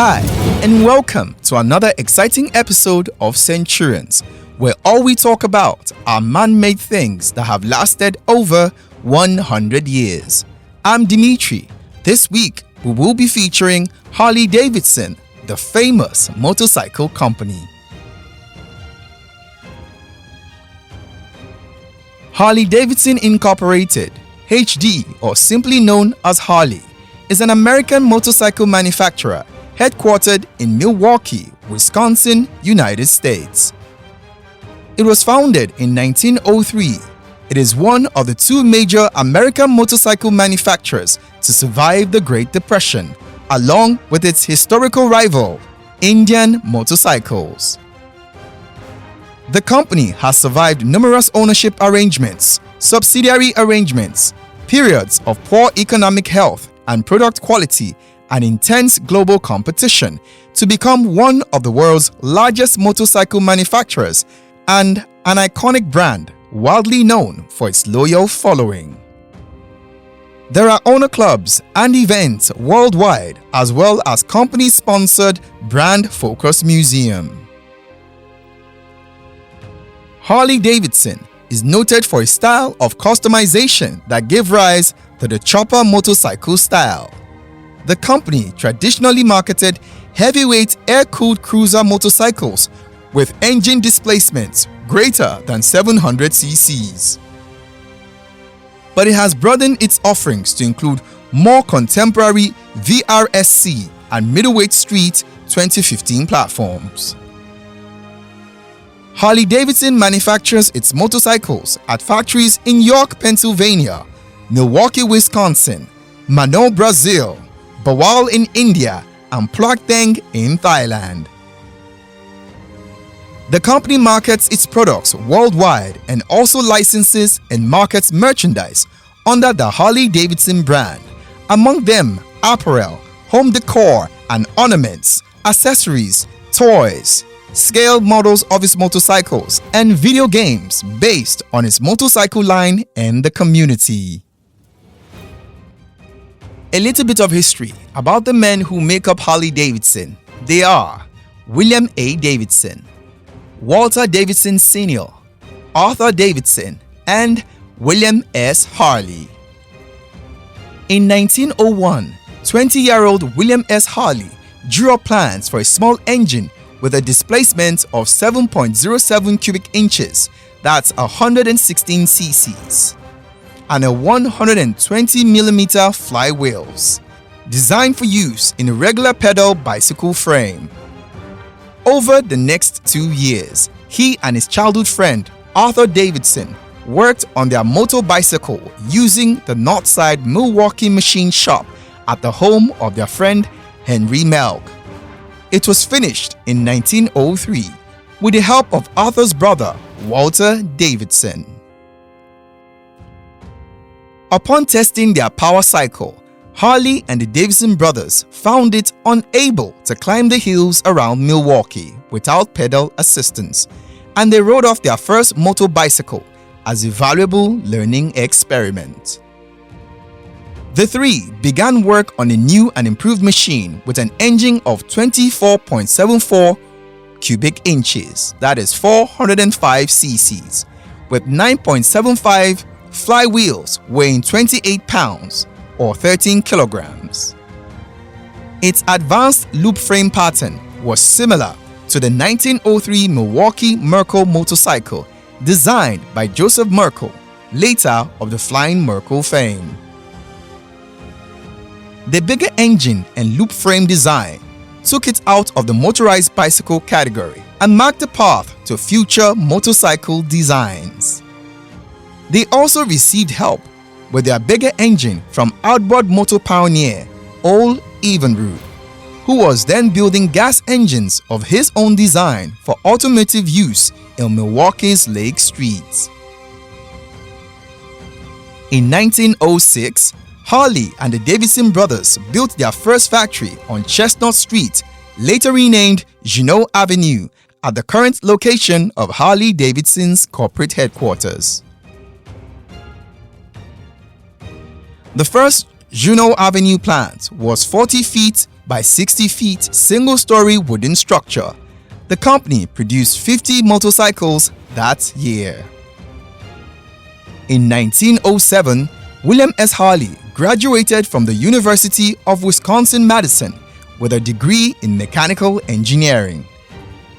Hi, and welcome to another exciting episode of Centurions, where all we talk about are man-made things that have lasted over 100 years. I'm Dmitri. This week, we will be featuring Harley Davidson, the famous motorcycle company. Harley Davidson Incorporated, HD, or simply known as Harley, is an American motorcycle manufacturer headquartered in Milwaukee, Wisconsin, United States. It was founded in 1903. It is one of the two major American motorcycle manufacturers to survive the Great Depression, along with its historical rival, Indian Motorcycles. The company has survived numerous ownership arrangements, subsidiary arrangements, periods of poor economic health and product quality, and intense global competition to become one of the world's largest motorcycle manufacturers and an iconic brand widely known for its loyal following. There are owner clubs and events worldwide, as well as company-sponsored brand-focused museum. Harley Davidson is noted for a style of customization that gave rise to the chopper motorcycle style. The company traditionally marketed heavyweight air-cooled cruiser motorcycles with engine displacements greater than 700 cc's. But it has broadened its offerings to include more contemporary VRSC and middleweight street 2015 platforms. Harley Davidson manufactures its motorcycles at factories in York, Pennsylvania, Milwaukee, Wisconsin, Mano, Brazil, Bawal in India, and Plokteng in Thailand. The company markets its products worldwide and also licenses and markets merchandise under the Harley Davidson brand, among them apparel, home decor and ornaments, accessories, toys, scale models of its motorcycles, and video games based on its motorcycle line and the community. A little bit of history about the men who make up Harley Davidson. They are William A. Davidson, Walter Davidson Sr., Arthur Davidson, and William S. Harley. In 1901, 20-year-old William S. Harley drew up plans for a small engine with a displacement of 7.07 cubic inches, that's 116 cc's, and a 120mm flywheels, designed for use in a regular pedal bicycle frame. Over the next 2 years, he and his childhood friend Arthur Davidson worked on their motor bicycle using the Northside Milwaukee machine shop at the home of their friend Henry Melk. It was finished in 1903 with the help of Arthur's brother Walter Davidson. Upon testing their power cycle, Harley and the Davidson brothers found it unable to climb the hills around Milwaukee without pedal assistance, and they rode off their first motor bicycle as a valuable learning experiment. The three began work on a new and improved machine with an engine of 24.74 cubic inches, that is 405 cc's, with 9.75 flywheels weighing 28 pounds or 13 kilograms. Its advanced loop frame pattern was similar to the 1903 Milwaukee Merkle motorcycle designed by Joseph Merkle, later of the Flying Merkle fame. The bigger engine and loop frame design took it out of the motorized bicycle category and marked the path to future motorcycle designs. They also received help with their bigger engine from outboard motor pioneer Ole Evinrude, who was then building gas engines of his own design for automotive use in Milwaukee's Lake streets. In 1906, Harley and the Davidson brothers built their first factory on Chestnut Street, later renamed Juneau Avenue, at the current location of Harley Davidson's corporate headquarters. The first Juneau Avenue plant was 40 feet by 60 feet single-story wooden structure. The company produced 50 motorcycles that year. In 1907, William S. Harley graduated from the University of Wisconsin-Madison with a degree in mechanical engineering.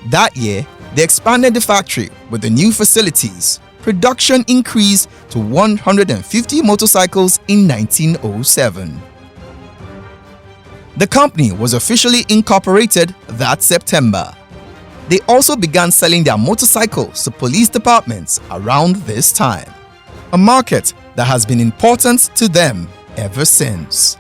That year, they expanded the factory with the new facilities. Production increased to 150 motorcycles in 1907. The company was officially incorporated that September. They also began selling their motorcycles to police departments around this time, a market that has been important to them ever since.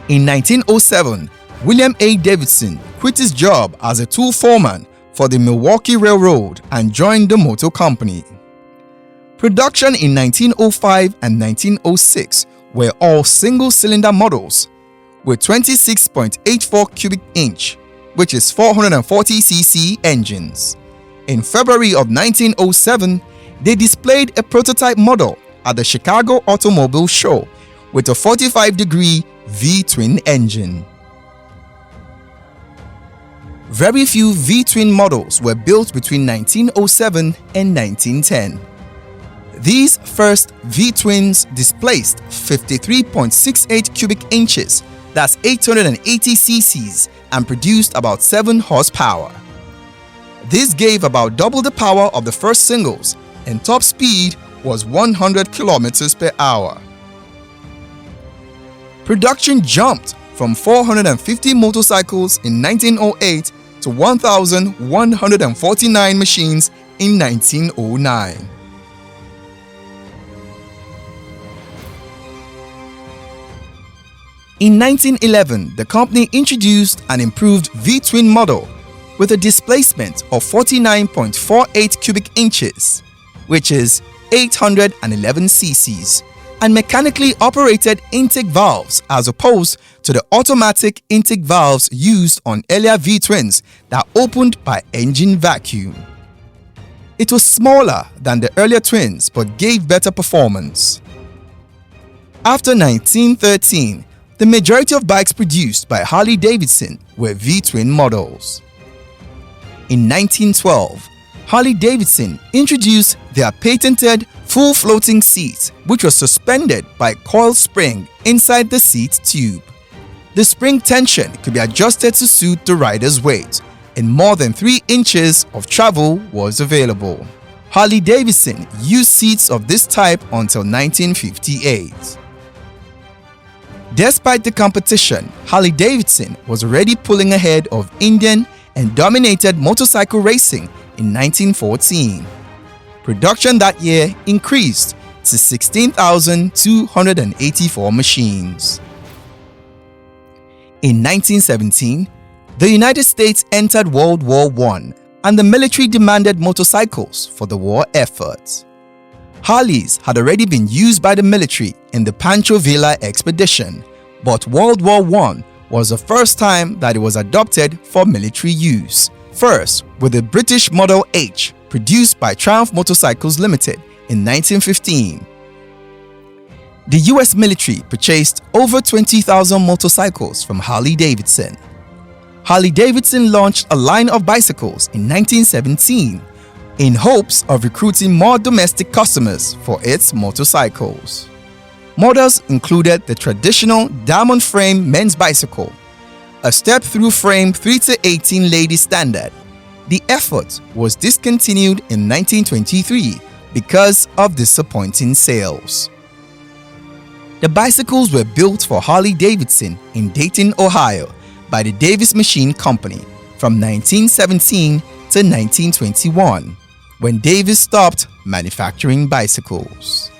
In 1907, William A. Davidson quit his job as a tool foreman for the Milwaukee Railroad and joined the motor company. Production in 1905 and 1906 were all single-cylinder models with 26.84 cubic inch, which is 440 cc engines. In February of 1907, they displayed a prototype model at the Chicago Automobile Show with a 45-degree V-twin engine. Very few V-twin models were built between 1907 and 1910. These first V-twins displaced 53.68 cubic inches, that's 880 cc's, and produced about 7 horsepower. This gave about double the power of the first singles, and top speed was 100 kilometers per hour. Production jumped from 450 motorcycles in 1908 to 1,149 machines in 1909. In 1911, the company introduced an improved V-twin model with a displacement of 49.48 cubic inches, which is 811 cc's, and mechanically operated intake valves as opposed to the automatic intake valves used on earlier V-twins that opened by engine vacuum. It was smaller than the earlier twins but gave better performance. After 1913, the majority of bikes produced by Harley Davidson were V-twin models. In 1912, Harley Davidson introduced their patented full floating seat, which was suspended by a coil spring inside the seat tube. The spring tension could be adjusted to suit the rider's weight, and more than 3 inches of travel was available. Harley Davidson used seats of this type until 1958. Despite the competition, Harley Davidson was already pulling ahead of Indian and dominated motorcycle racing in 1914. Production that year increased to 16,284 machines. In 1917, the United States entered World War I, and the military demanded motorcycles for the war effort. Harleys had already been used by the military in the Pancho Villa expedition, but World War I was the first time that it was adopted for military use. First, with the British Model H, produced by Triumph Motorcycles Limited in 1915. The US military purchased over 20,000 motorcycles from Harley Davidson. Harley Davidson launched a line of bicycles in 1917 in hopes of recruiting more domestic customers for its motorcycles. Models included the traditional diamond frame men's bicycle, a step-through frame 3-18 ladies standard. The effort was discontinued in 1923 because of disappointing sales. The bicycles were built for Harley Davidson in Dayton, Ohio by the Davis Machine Company from 1917 to 1921, when Davis stopped manufacturing bicycles.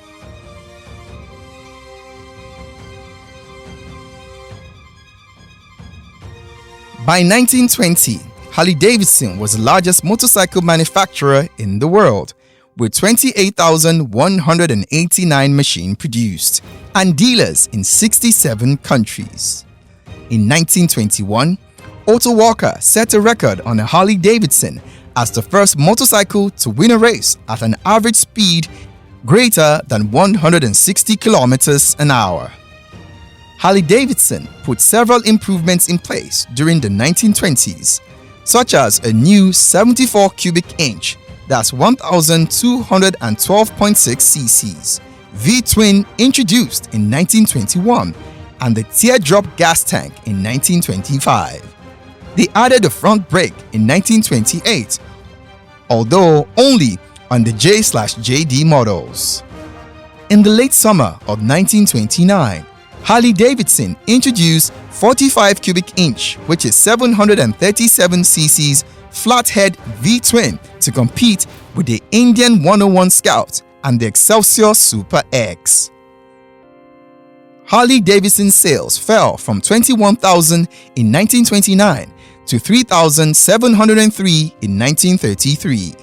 By 1920, Harley Davidson was the largest motorcycle manufacturer in the world, with 28,189 machines produced and dealers in 67 countries. In 1921, Otto Walker set a record on a Harley Davidson as the first motorcycle to win a race at an average speed greater than 160 kilometers an hour. Harley Davidson put several improvements in place during the 1920s, such as a new 74 cubic inch, that's 1,212.6 cc's, V-twin introduced in 1921, and the teardrop gas tank in 1925. They added a front brake in 1928, although only on the J/JD models. In the late summer of 1929, Harley Davidson introduced 45 cubic inch, which is 737 cc's flathead V-twin to compete with the Indian 101 Scout and the Excelsior Super X. Harley Davidson sales fell from 21,000 in 1929 to 3,703 in 1933.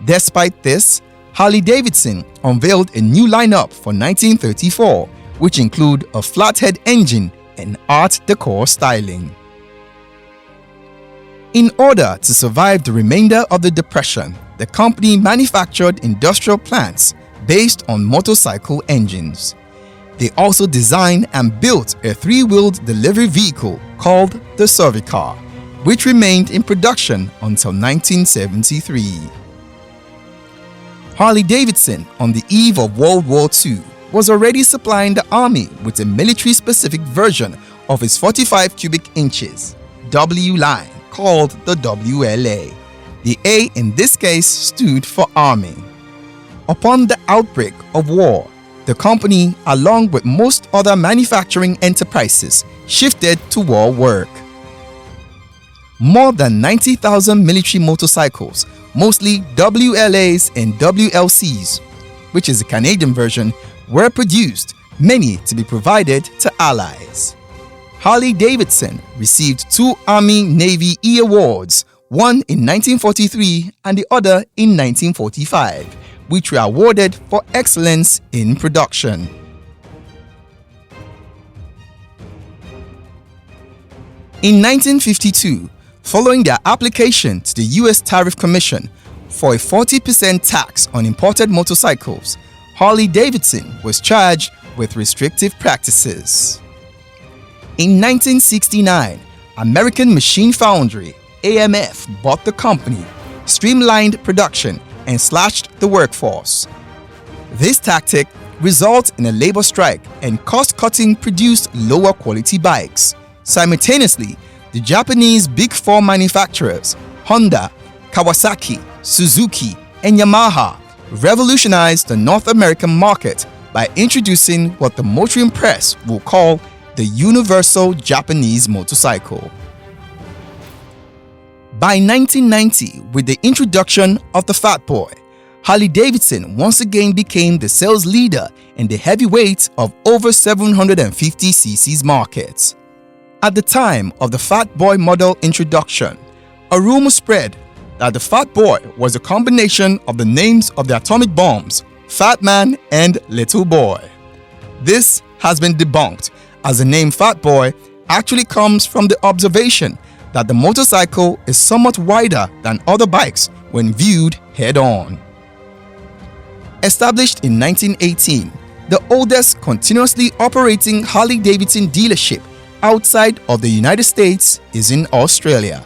Despite this, Harley Davidson unveiled a new lineup for 1934, which include a flathead engine and Art Deco styling. In order to survive the remainder of the Depression, the company manufactured industrial plants based on motorcycle engines. They also designed and built a three-wheeled delivery vehicle called the Servicar, which remained in production until 1973. Harley Davidson, on the eve of World War II, was already supplying the Army with a military-specific version of its 45 cubic inches W line called the WLA. The A in this case stood for Army. Upon the outbreak of war, the company, along with most other manufacturing enterprises, shifted to war work. More than 90,000 military motorcycles, mostly WLAs and WLCs, which is the Canadian version, were produced, many to be provided to allies. Harley Davidson received 2 Army-Navy E awards, one in 1943 and the other in 1945, which were awarded for excellence in production. In 1952, following their application to the U.S. Tariff Commission for a 40% tax on imported motorcycles, Harley Davidson was charged with restrictive practices. In 1969, American Machine Foundry (AMF) bought the company, streamlined production, and slashed the workforce. This tactic resulted in a labor strike, and cost-cutting produced lower quality bikes. Simultaneously, the Japanese Big Four manufacturers Honda, Kawasaki, Suzuki, and Yamaha revolutionized the North American market by introducing what the motoring press will call the Universal Japanese Motorcycle. By 1990, with the introduction of the Fat Boy, Harley Davidson once again became the sales leader in the heavyweight of over 750 cc's market. At the time of the Fat Boy model introduction, a rumor spread that the Fat Boy was a combination of the names of the atomic bombs, Fat Man and Little Boy. This has been debunked, as the name Fat Boy actually comes from the observation that the motorcycle is somewhat wider than other bikes when viewed head-on. Established in 1918, the oldest continuously operating Harley Davidson dealership outside of the United States is in Australia.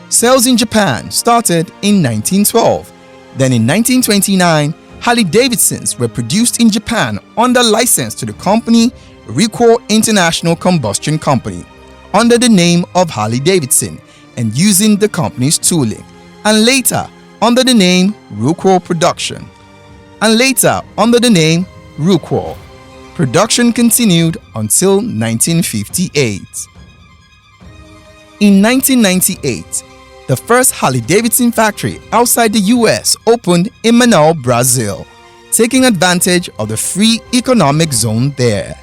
Sales in Japan started in 1912. Then in 1929, Harley Davidsons were produced in Japan under license to the company Ricor International Combustion Company, under the name of Harley Davidson and using the company's tooling, and later under the name Ricor Production, and later under the name Ricor. Production continued until 1958. In 1998, the first Harley Davidson factory outside the US opened in Manaus, Brazil, taking advantage of the free economic zone there.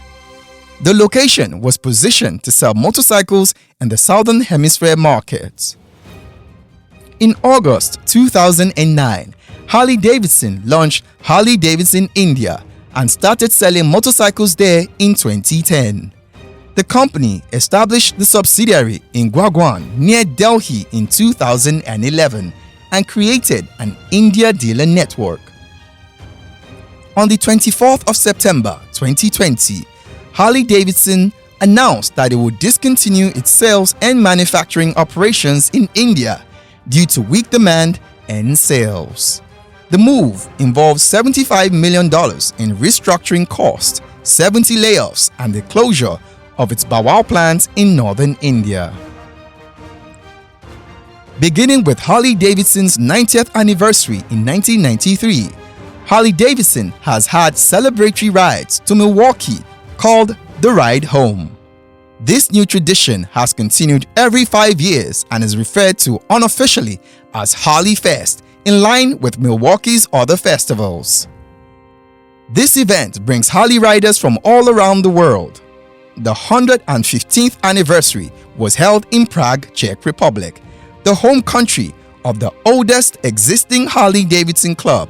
The location was positioned to sell motorcycles in the Southern Hemisphere market. In August 2009, Harley Davidson launched Harley Davidson India and started selling motorcycles there in 2010. The company established the subsidiary in Guangdong near Delhi in 2011 and created an India dealer network. On the 24th of September 2020, Harley Davidson announced that it would discontinue its sales and manufacturing operations in India due to weak demand and sales. The move involves $75 million in restructuring costs, 70 layoffs, and the closure of its Bawal plant in northern India. Beginning with Harley Davidson's 90th anniversary in 1993, Harley Davidson has had celebratory rides to Milwaukee called the Ride Home. This new tradition has continued every 5 years and is referred to unofficially as Harley Fest, in line with Milwaukee's other festivals. This event brings Harley riders from all around the world. The 115th anniversary was held in Prague, Czech Republic, the home country of the oldest existing Harley Davidson club,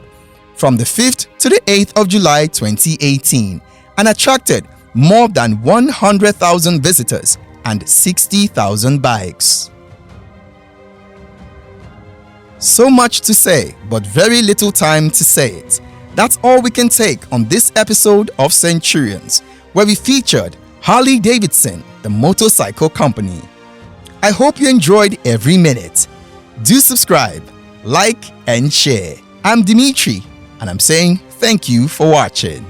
from the 5th to the 8th of July 2018, and attracted more than 100,000 visitors and 60,000 bikes. So much to say, but very little time to say it. That's all we can take on this episode of Centurions, where we featured Harley Davidson, the motorcycle company. I hope you enjoyed every minute. Do subscribe, like, and share. I'm Dmitri, and I'm saying thank you for watching.